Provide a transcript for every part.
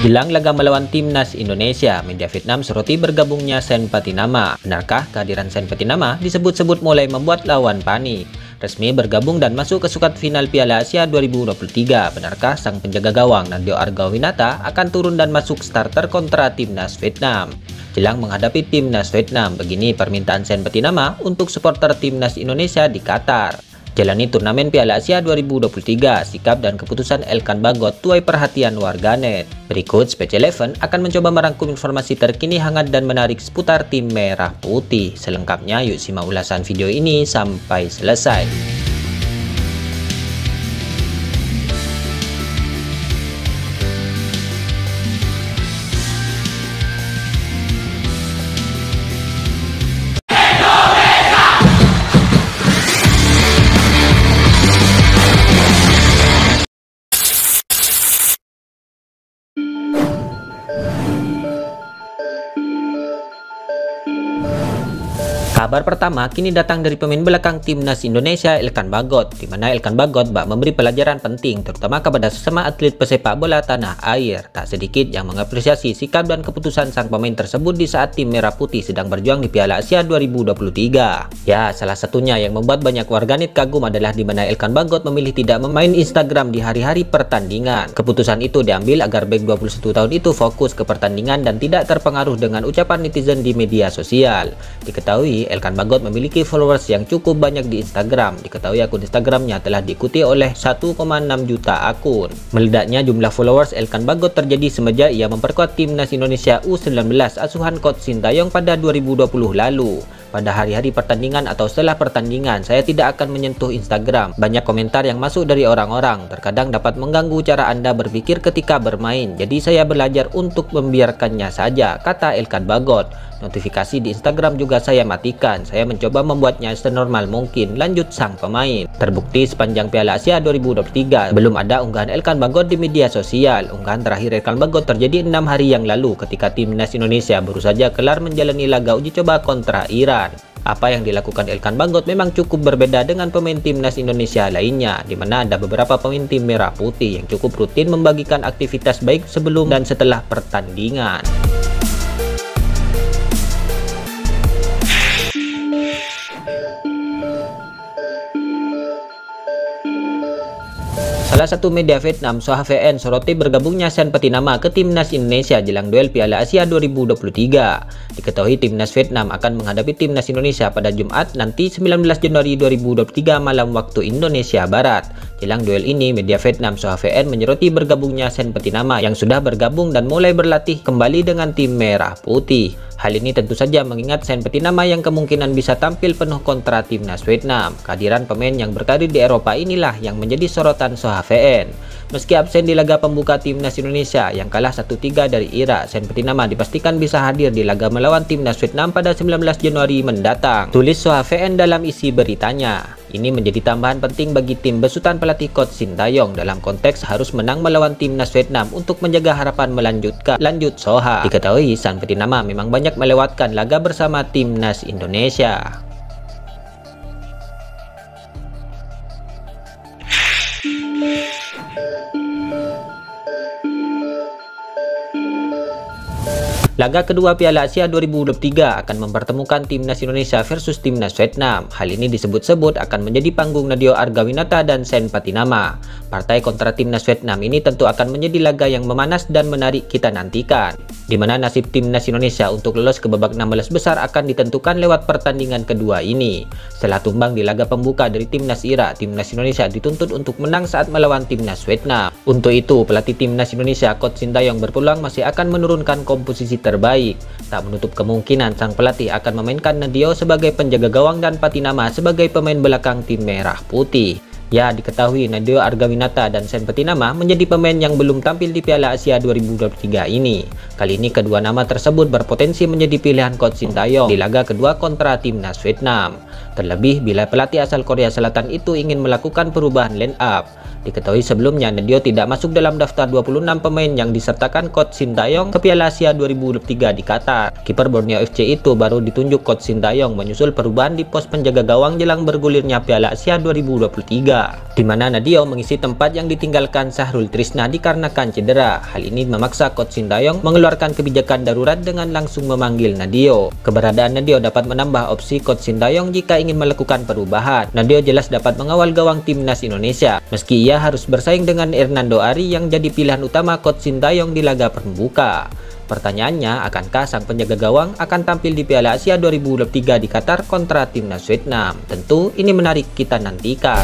Jelang laga melawan timnas Indonesia, media Vietnam soroti bergabungnya Sen Patinama. Benarkah kehadiran Sen Patinama disebut-sebut mulai membuat lawan panik? Resmi bergabung dan masuk ke skuad final Piala Asia 2023. Benarkah sang penjaga gawang Nadeo Argawinata akan turun dan masuk starter kontra timnas Vietnam? Jelang menghadapi timnas Vietnam, begini permintaan Sen Patinama untuk supporter timnas Indonesia di Qatar. Jalani turnamen Piala Asia 2023, sikap dan keputusan Elkan Bagot tuai perhatian warganet. Berikut Speci 11 akan mencoba merangkum informasi terkini hangat dan menarik seputar tim merah putih. Selengkapnya yuk simak ulasan video ini sampai selesai. Kabar pertama kini datang dari pemain belakang timnas Indonesia Elkan Bagot, di mana Elkan Bagot bak memberi pelajaran penting terutama kepada sesama atlet pesepak bola tanah air. Tak sedikit yang mengapresiasi sikap dan keputusan sang pemain tersebut di saat tim merah putih sedang berjuang di Piala Asia 2023. Ya, salah satunya yang membuat banyak warganet kagum adalah di mana Elkan Bagot memilih tidak memain Instagram di hari-hari pertandingan. Keputusan itu diambil agar bek 21 tahun itu fokus ke pertandingan dan tidak terpengaruh dengan ucapan netizen di media sosial. Diketahui Elkan Bagot memiliki followers yang cukup banyak di Instagram. Diketahui akun Instagramnya telah diikuti oleh 1,6 juta akun. Meledaknya jumlah followers Elkan Bagot terjadi semenjak ia memperkuat timnas Indonesia U19 asuhan Coach Sintayong pada 2020 lalu. Pada hari-hari pertandingan atau setelah pertandingan, saya tidak akan menyentuh Instagram. Banyak komentar yang masuk dari orang-orang, terkadang dapat mengganggu cara Anda berpikir ketika bermain. Jadi saya belajar untuk membiarkannya saja, kata Elkan Bagot. Notifikasi di Instagram juga saya matikan. Saya mencoba membuatnya senormal mungkin, lanjut sang pemain. Terbukti sepanjang Piala Asia 2023, belum ada unggahan Elkan Bagot di media sosial. Unggahan terakhir Elkan Bagot terjadi 6 hari yang lalu ketika timnas Indonesia baru saja kelar menjalani laga uji coba kontra Iran. Apa yang dilakukan Elkan Bagot memang cukup berbeda dengan pemain timnas Indonesia lainnya, di mana ada beberapa pemain tim merah putih yang cukup rutin membagikan aktivitas baik sebelum dan setelah pertandingan. Salah satu media Vietnam, Soha VN, soroti bergabungnya Sen Patinama ke timnas Indonesia jelang duel Piala Asia 2023. Diketahui timnas Vietnam akan menghadapi timnas Indonesia pada Jumat nanti 19 Januari 2023 malam waktu Indonesia Barat. Jelang duel ini, media Vietnam Soha VN menyoroti bergabungnya Sen Patinama yang sudah bergabung dan mulai berlatih kembali dengan tim merah putih. Hal ini tentu saja mengingat Sen Patinama yang kemungkinan bisa tampil penuh kontra timnas Vietnam. Kehadiran pemain yang berkarir di Eropa inilah yang menjadi sorotan Soha VN. Meski absen di laga pembuka timnas Indonesia yang kalah 1-3 dari Irak, Sen Patinama dipastikan bisa hadir di laga melawan timnas Vietnam pada 19 Januari mendatang. Tulis Soha VN dalam isi beritanya. Ini menjadi tambahan penting bagi tim besutan pelatih Coach Sintayong dalam konteks harus menang melawan timnas Vietnam untuk menjaga harapan melanjutkan. Lanjut Soha. Diketahui Sen Patinama memang banyak melewatkan laga bersama timnas Indonesia. Laga kedua Piala Asia 2023 akan mempertemukan timnas Indonesia versus timnas Vietnam. Hal ini disebut-sebut akan menjadi panggung Nadeo Argawinata dan Sen Patinama. Partai kontra timnas Vietnam ini tentu akan menjadi laga yang memanas dan menarik kita nantikan, di mana nasib timnas Indonesia untuk lolos ke babak 16 besar akan ditentukan lewat pertandingan kedua ini. Setelah tumbang di laga pembuka dari timnas Irak, timnas Indonesia dituntut untuk menang saat melawan timnas Vietnam. Untuk itu, pelatih timnas Indonesia Coach Sintayong berpeluang masih akan menurunkan komposisi terbaik. Tak menutup kemungkinan sang pelatih akan memainkan Nadeo sebagai penjaga gawang dan Patinama sebagai pemain belakang tim merah putih. Ya, diketahui Nadeo Argawinata dan Sen Patinama menjadi pemain yang belum tampil di Piala Asia 2023 ini. Kali ini kedua nama tersebut berpotensi menjadi pilihan Coach Sintayong di laga kedua kontra timnas Vietnam. Terlebih bila pelatih asal Korea Selatan itu ingin melakukan perubahan line up. Diketahui sebelumnya Nadeo tidak masuk dalam daftar 26 pemain yang disertakan Coach Sintayong ke Piala Asia 2023 di Qatar. Kiper Borneo FC itu baru ditunjuk Coach Sintayong menyusul perubahan di pos penjaga gawang jelang bergulirnya Piala Asia 2023. Pembuka, di mana Nadeo mengisi tempat yang ditinggalkan Sahrul Trisna dikarenakan cedera. Hal ini memaksa Coach Sintayong mengeluarkan kebijakan darurat dengan langsung memanggil Nadeo. Keberadaan Nadeo dapat menambah opsi Coach Sintayong jika ingin melakukan perubahan. Nadeo jelas dapat mengawal gawang timnas Indonesia, meski ia harus bersaing dengan Hernando Ari yang jadi pilihan utama Coach Sintayong di laga pembuka. Pertanyaannya, akankah sang penjaga gawang akan tampil di Piala Asia 2023 di Qatar kontra timnas Vietnam? Tentu ini menarik kita nantikan.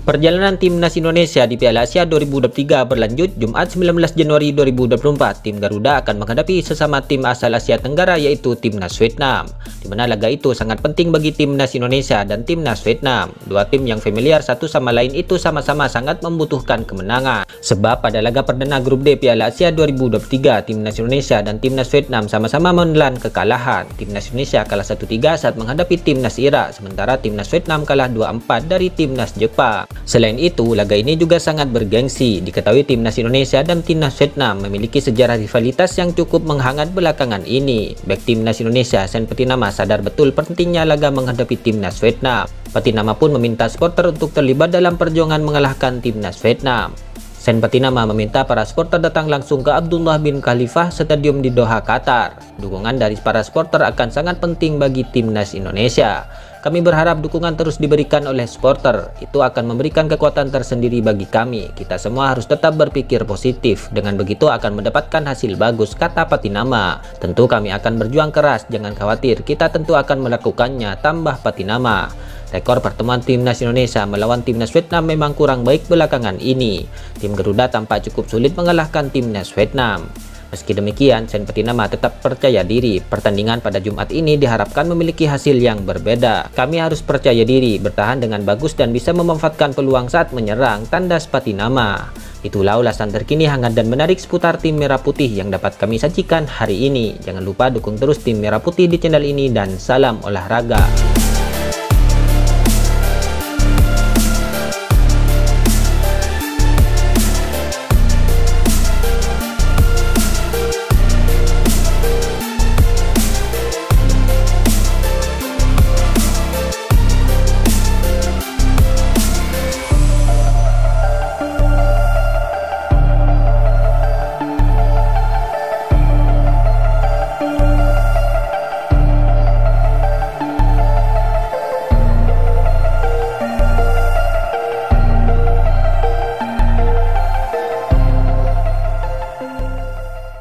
Perjalanan timnas Indonesia di Piala Asia 2023 berlanjut. Jumat 19 Januari 2024, tim Garuda akan menghadapi sesama tim asal Asia Tenggara yaitu timnas Vietnam, di mana laga itu sangat penting bagi timnas Indonesia dan timnas Vietnam. Dua tim yang familiar satu sama lain itu sama-sama sangat membutuhkan kemenangan. Sebab pada laga perdana grup D Piala Asia 2023, timnas Indonesia dan timnas Vietnam sama-sama menelan kekalahan. Timnas Indonesia kalah 1-3 saat menghadapi timnas Irak, sementara timnas Vietnam kalah 2-4 dari timnas Jepang. Selain itu, laga ini juga sangat bergengsi. Diketahui timnas Indonesia dan timnas Vietnam memiliki sejarah rivalitas yang cukup menghangat belakangan ini. Bek timnas Indonesia, Sen Patinama, sadar betul pentingnya laga menghadapi timnas Vietnam. Patinama pun meminta supporter untuk terlibat dalam perjuangan mengalahkan timnas Vietnam. Sen Patinama meminta para supporter datang langsung ke Abdullah bin Khalifah Stadium di Doha, Qatar. Dukungan dari para supporter akan sangat penting bagi timnas Indonesia. Kami berharap dukungan terus diberikan oleh supporter. Itu akan memberikan kekuatan tersendiri bagi kami. Kita semua harus tetap berpikir positif. Dengan begitu akan mendapatkan hasil bagus, kata Patinama. Tentu kami akan berjuang keras, jangan khawatir. Kita tentu akan melakukannya, tambah Patinama. Rekor pertemuan timnas Indonesia melawan timnas Vietnam memang kurang baik belakangan ini. Tim Garuda tampak cukup sulit mengalahkan timnas Vietnam. Meski demikian, Sen Patinama tetap percaya diri. Pertandingan pada Jumat ini diharapkan memiliki hasil yang berbeda. Kami harus percaya diri, bertahan dengan bagus dan bisa memanfaatkan peluang saat menyerang, tandas Patinama. Itulah ulasan terkini hangat dan menarik seputar tim Merah Putih yang dapat kami sajikan hari ini. Jangan lupa dukung terus tim Merah Putih di channel ini dan salam olahraga.